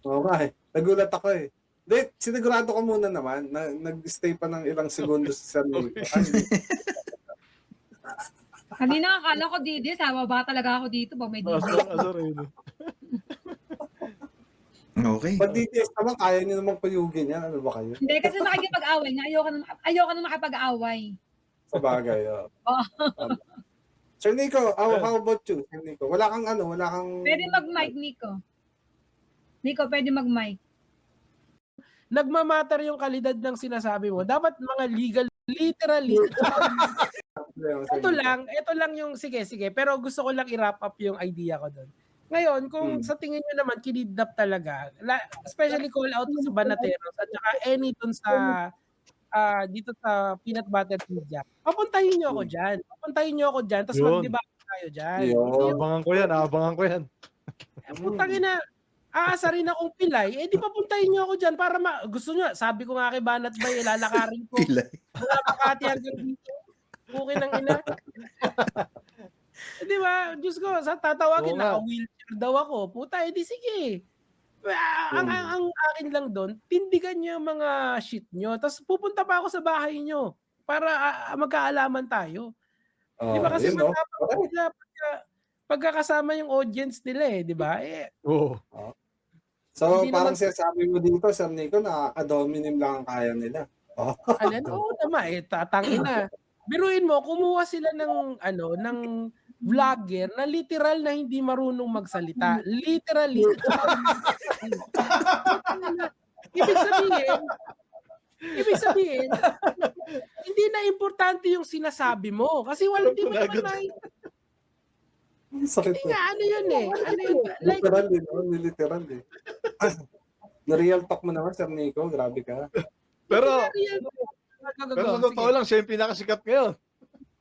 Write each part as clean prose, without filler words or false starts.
Oo nga eh. Nagulat ako eh. Hindi, sinigurado ko muna naman na nag-stay pa ng ilang segundo sa San Nico. Ay, hindi. Kanina akala ko Didi, sa baba talaga ako dito ba may Didi. Asar eh. No? Okay. Pag DTS naman, kaya nyo namang payugin yan. Ano ba kayo? Hindi kasi nakikipag-away nga, ayoko na makipag-away. Sa bagay. Oh. Oo. Sir Nico, how about you? Sir Nico? Wala kang Pwede mag-mic, Nico. Nico, pwede mag-mic. Nagmamatter yung kalidad ng sinasabi mo. Dapat mga legal, literally. Ito lang yung, sige. Pero gusto ko lang i-wrap up yung idea ko doon. Ngayon, kung sa tingin nyo naman, kinidnap talaga, especially call out sa Banateros at saka any dun sa, dito sa Peanut Butter Pizza, papuntahin nyo ako dyan. Tapos mag-debate tayo dyan. Abangan ko yan. Putangin na, aasarin akong pilay, di papuntahin nyo ako dyan para gusto nyo, sabi ko nga kay Banat Bay, lalakarin ko. Pilay. Wala Makati hanggang dito. Bukin ng ina. Di ba? Diyos ko, tatawagin naka-wheelchair daw ako. Puta, di sige. Ang akin lang doon, tindigan nyo yung mga shit nyo. Tapos pupunta pa ako sa bahay nyo para magkaalaman tayo. Di ba? Kasi pagkakasama yung audience nila di ba? So, parang sabi mo dito, Sir Nico, na adominim lang ang kaya nila. Oo naman, tatangin na. Biruin mo, kumuha sila ng vlogger na literal na hindi marunong magsalita. Literally. Ibig sabihin, hindi na importante yung sinasabi mo. Kasi hindi mo naman Sakit nga, ano yun eh. Like, literal eh. Na-real talk mo naman, Sir Nico. Grabe ka. Pero sa totoo lang, siya yung pinakasikat ngayon.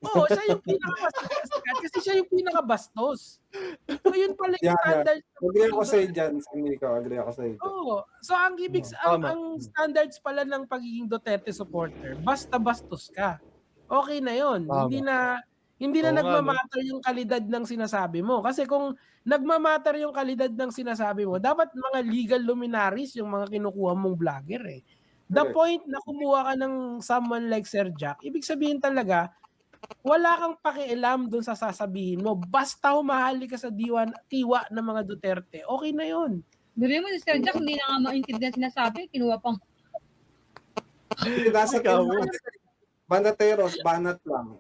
Oo, siya yung pinakabastos. Kasi siya yung pinakabastos. So, yun pala yung standards. Agree ako sa iyo dyan, Sir Nico. Agree ako sa iyo. Oo. So, ang standards pala ng pagiging Duterte supporter, basta bastos ka. Okay na yun. Hindi na nagmamatter yung kalidad ng sinasabi mo. Kasi kung nagmamatter yung kalidad ng sinasabi mo, dapat mga legal luminaries yung mga kinukuha mong vlogger eh. The point na kumuha ka ng someone like Sir Jack, ibig sabihin talaga, wala kang pakialam dun sa sasabihin mo. Basta humahali ka sa tiwa ng mga Duterte, okay na yun. Bili mo si Sir Jack, hindi na nga maintindihan sinasabi, kinuha pang... Nasa Banateros, banat lang.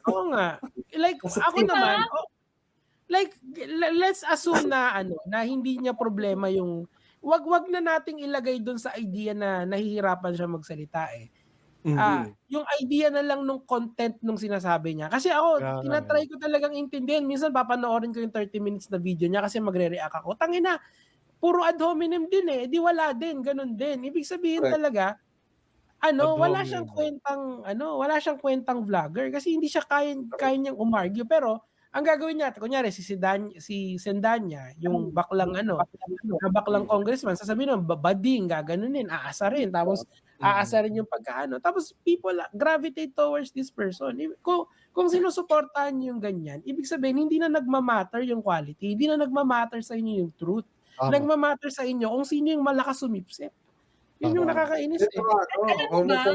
Oo nga. Like, ako naman, let's assume na hindi niya problema yung, wag na nating ilagay doon sa idea na nahihirapan siya magsalita eh. Yung idea na lang nung content nung sinasabi niya. Kasi ako, tinatry ko talagang intindihin. Minsan papanoorin ko yung 30 minutes na video niya kasi magre-react ako. Tangina, puro ad hominem din eh. Di wala din, ganun din. Ibig sabihin talaga, wala siyang kwentang vlogger kasi hindi siya kaya niyang umargue. Pero ang gagawin niya, kunyari si Sendanya, yung baklang baklang congressman, sasabihin mo, bading, gaganunin, aasarin, tapos aasarin yung pagkaano. Tapos people gravitate towards this person. Kung sinusuportahan niyo yung ganyan, ibig sabihin hindi na nagmamatter yung quality, hindi na nagmamatter sa inyo yung truth. Nagmamatter sa inyo kung sino yung malakas sumipsip. Yun yung nakakainis eh. Alam mo ba?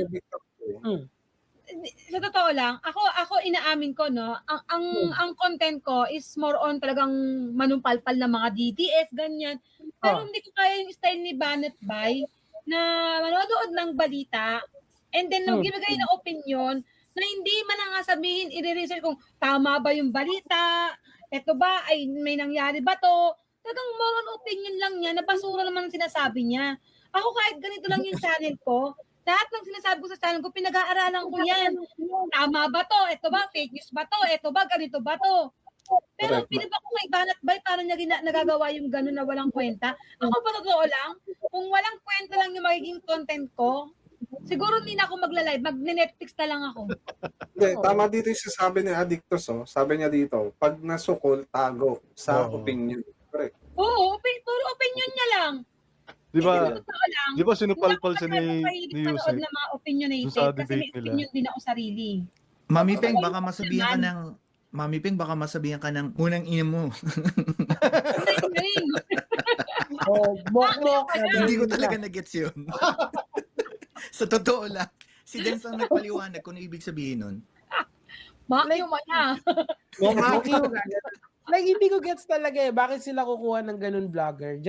Sa totoo lang, ako inaamin ko, no, ang content ko is more on talagang manumpalpal na mga DTS, ganyan. Pero hindi ko kaya yung style ni Banat Bay na manonood ng balita and then nung ginagay na opinion na hindi man nga sabihin, i-research kung tama ba yung balita, eto ba, ay may nangyari ba to, talagang more on opinion lang niya, na basura naman ang sinasabi niya. Ako kahit ganito lang yung channel ko, lahat ng sinasabi ko sa channel ko, pinag-aaralan ko yan. Tama ba to? Ito ba? Fake news ba to? Ito ba? Ganito ba to? Pero pinaba ko kay Banat Bay, parang niya nagagawa yung gano'n na walang kwenta. Ako pa totoo lang, kung walang kwenta lang yung magiging content ko, siguro hindi na ako magla-live, mag-Netflix na lang ako. Tama dito yung sabi ni Addictus, sabi niya dito, pag nasukol, tago sa opinion. Correct. Oo, puro opinion niya lang. Di ba sinupalpal siya ni Yusek na mga opinionated kasi may opinion din ako sarili. Mami Peng, baka masabihan ka ng unang ina mo. Mok-mok. Hindi ko talaga na-gets yun. Sa totoo lang, si Dens ang nagpaliwanag kung ano ibig sabihin nun. Maki yung mana. Maki yung like, hindi ko gets talaga bakit sila kukuha ng ganun vlogger.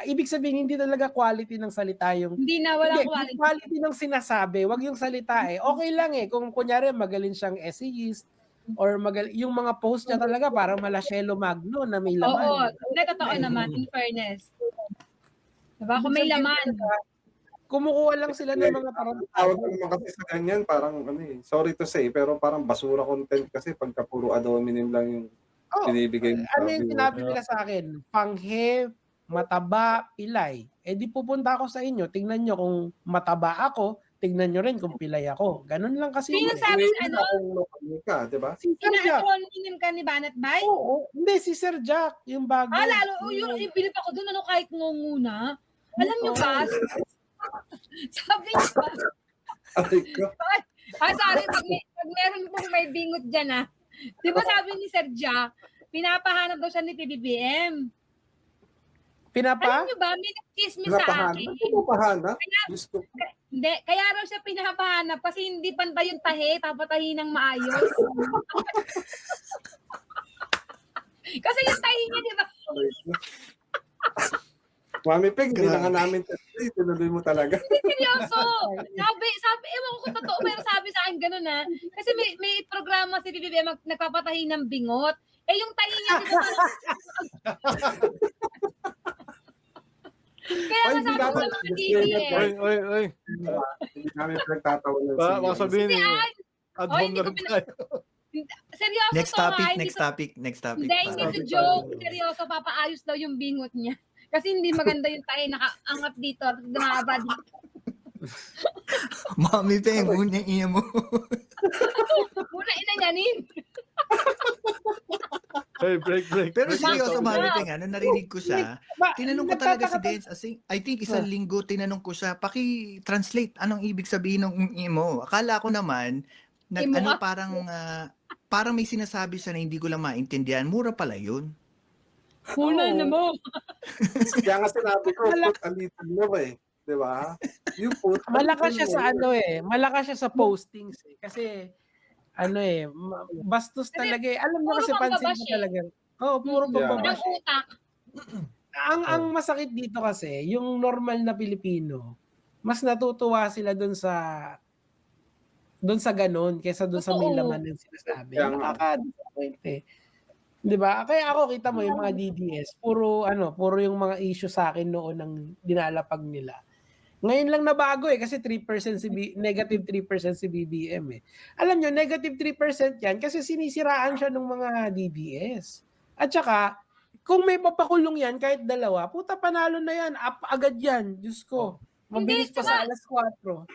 Ibig sabihin, hindi talaga quality ng salita yung... Hindi na walang Hindi, quality ng sinasabi, wag yung salita Okay lang kung kunyari magaling siyang essayist, or yung mga post niya talaga parang Malashelo Magno na may laman. Oo, hindi totoo naman, in fairness. Diba? Kung may laman. Kumukuha lang sila ng mga parang... Tawag naman kasi sa ganyan, parang, sorry to say, pero parang basura content kasi pagka puro ad hominem lang yung binibigay mo. Ano yung sinabi nila sa akin? Panghe, mataba, pilay. Di pupunta ako sa inyo, tingnan nyo kung mataba ako, tingnan nyo rin kung pilay ako. Ganun lang kasi. Sino sabi diba? Si Sir Jack. Ina-acronym ka ni Banat Bay? Oo. Hindi, si Sir Jack, yung bago. Lalo, yung bilip ako dun, kahit ngunguna. Alam nyo ba? Sabi niya, sorry, pag meron pong may bingot dyan Di ba sabi ni Sir Jack, pinapahanap daw siya ni PBBM. Alam nyo ba, may nag-chismis sa akin. Pinapahanap? Hindi, kaya raw siya pinapahanap kasi hindi pantay yung tahi, papatahin ng maayos. Kasi yung tahi niya, di ba? Mami Peg, hindi na nga namin tinuloy mo talaga. Seryoso. Sabi, ewan ko kung totoo, pero sabi sa akin ganun Kasi may programa si PBBM nagpapatahi ng bingot. Yung tahi niya, di ba? Kaya hindi masabi ko dapat. sa mga DDS. Oy. Hindi namin pinagtatawanan Baka sabihin Kasi ad hom na rin tayo. Seryoso Next to topic, hindi next topic. Hindi to joke. Seryoso, papaayos daw yung bingot niya. Kasi hindi maganda yung tayo nakaangat dito at dumaba dito. Mami Peng, muna ina mo. Muna inanyanin. Hey, break. Pero Break seryoso, lang. Mami Peng, narinig ko siya. Tinanong ko talaga si Dens, I think isang linggo tinanong ko siya, paki-translate anong ibig sabihin ng imo. Akala ko naman, parang may sinasabi siya na hindi ko lang maintindihan. Mura pala yun. Muna na mo. Kaya nga sinabi ko, put a little more Di ba? Yung put Malakas siya sa malakas siya sa postings Kasi bastos talaga Alam mo kasi pansin ko talaga. Puro pambabash. Ang utak. Ang masakit dito kasi, yung normal na Pilipino, mas natutuwa sila doon sa ganun kaysa doon sa may laman ng sinasabi. Nakaka-disappoint 'Di ba? Kaya ako kita mo yung mga DDS, puro yung mga issue sa akin noon ng dinalapag nila. Ngayon lang nabago kasi 3% negative 3% si BBM Alam nyo, negative 3% yan kasi sinisiraan siya ng mga DDS. At saka, kung may papakulong yan, kahit dalawa, puta panalo na yan, up agad yan. Diyos ko. Mabilis pa sa alas 4.